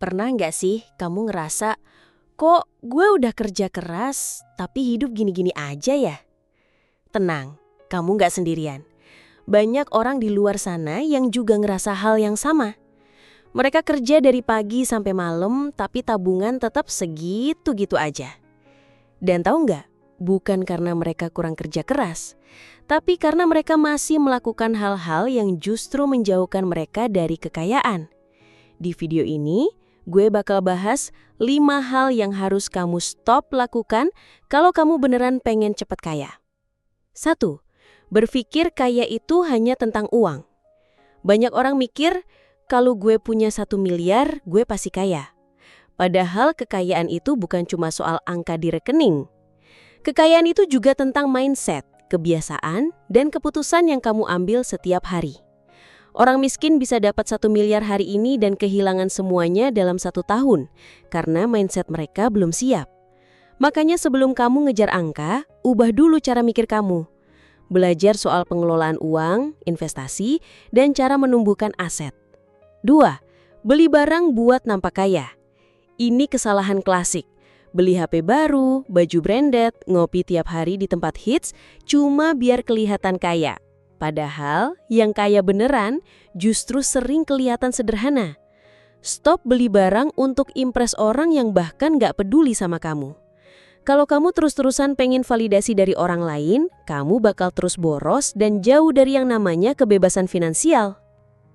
Pernah nggak sih kamu ngerasa, kok gue udah kerja keras, tapi hidup gini-gini aja ya? Tenang, kamu nggak sendirian. Banyak orang di luar sana yang juga ngerasa hal yang sama. Mereka kerja dari pagi sampai malam, tapi tabungan tetap segitu-gitu aja. Dan tahu nggak? Bukan karena mereka kurang kerja keras, tapi karena mereka masih melakukan hal-hal yang justru menjauhkan mereka dari kekayaan. Di video ini, gue bakal bahas 5 hal yang harus kamu stop lakukan kalau kamu beneran pengen cepat kaya. 1. Berpikir kaya itu hanya tentang uang. Banyak orang mikir, kalau gue punya 1 miliar, gue pasti kaya. Padahal kekayaan itu bukan cuma soal angka di rekening. Kekayaan itu juga tentang mindset, kebiasaan, dan keputusan yang kamu ambil setiap hari. Orang miskin bisa dapat 1 miliar hari ini dan kehilangan semuanya dalam 1 tahun, karena mindset mereka belum siap. Makanya sebelum kamu ngejar angka, ubah dulu cara mikir kamu. Belajar soal pengelolaan uang, investasi, dan cara menumbuhkan aset. 2. Beli barang buat nampak kaya. Ini kesalahan klasik. Beli HP baru, baju branded, ngopi tiap hari di tempat hits, cuma biar kelihatan kaya. Padahal, yang kaya beneran justru sering kelihatan sederhana. Stop beli barang untuk impress orang yang bahkan nggak peduli sama kamu. Kalau kamu terus-terusan pengen validasi dari orang lain, kamu bakal terus boros dan jauh dari yang namanya kebebasan finansial.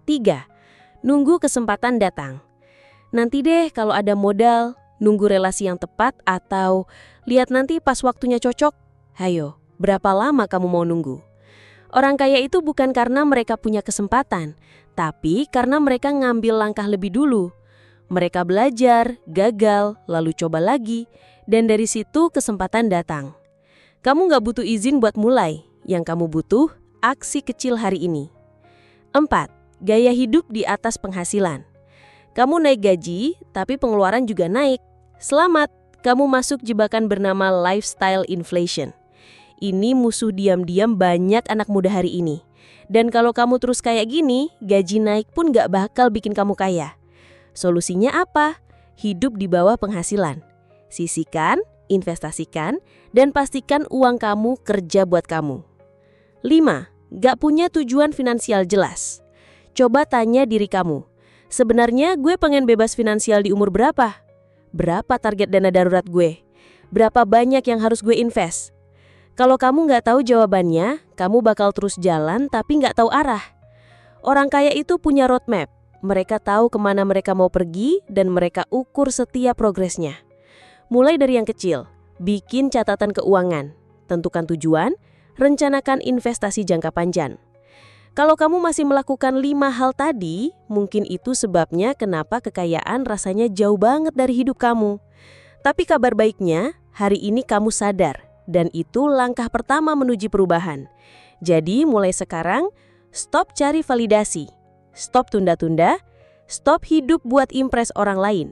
3. Nunggu kesempatan datang. Nanti deh kalau ada modal, nunggu relasi yang tepat atau lihat nanti pas waktunya cocok. Hayo, berapa lama kamu mau nunggu? Orang kaya itu bukan karena mereka punya kesempatan, tapi karena mereka ngambil langkah lebih dulu. Mereka belajar, gagal, lalu coba lagi, dan dari situ kesempatan datang. Kamu nggak butuh izin buat mulai, yang kamu butuh aksi kecil hari ini. 4. Gaya hidup di atas penghasilan. Kamu naik gaji, tapi pengeluaran juga naik. Selamat, kamu masuk jebakan bernama lifestyle inflation. Ini musuh diam-diam banyak anak muda hari ini. Dan kalau kamu terus kayak gini, gaji naik pun gak bakal bikin kamu kaya. Solusinya apa? Hidup di bawah penghasilan. Sisihkan, investasikan, dan pastikan uang kamu kerja buat kamu. 5. Gak punya tujuan finansial jelas. Coba tanya diri kamu, sebenarnya gue pengen bebas finansial di umur berapa? Berapa target dana darurat gue? Berapa banyak yang harus gue invest? Kalau kamu nggak tahu jawabannya, kamu bakal terus jalan tapi nggak tahu arah. Orang kaya itu punya roadmap. Mereka tahu kemana mereka mau pergi dan mereka ukur setiap progresnya. Mulai dari yang kecil, bikin catatan keuangan, tentukan tujuan, rencanakan investasi jangka panjang. Kalau kamu masih melakukan 5 hal tadi, mungkin itu sebabnya kenapa kekayaan rasanya jauh banget dari hidup kamu. Tapi kabar baiknya, hari ini kamu sadar. Dan itu langkah pertama menuju perubahan. Jadi mulai sekarang, stop cari validasi. Stop tunda-tunda. Stop hidup buat impress orang lain.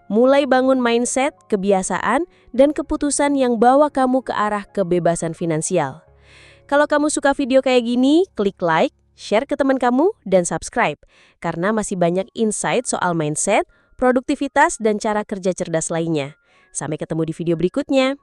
Mulai bangun mindset, kebiasaan, dan keputusan yang bawa kamu ke arah kebebasan finansial. Kalau kamu suka video kayak gini, klik like, share ke teman kamu, dan subscribe. Karena masih banyak insight soal mindset, produktivitas, dan cara kerja cerdas lainnya. Sampai ketemu di video berikutnya.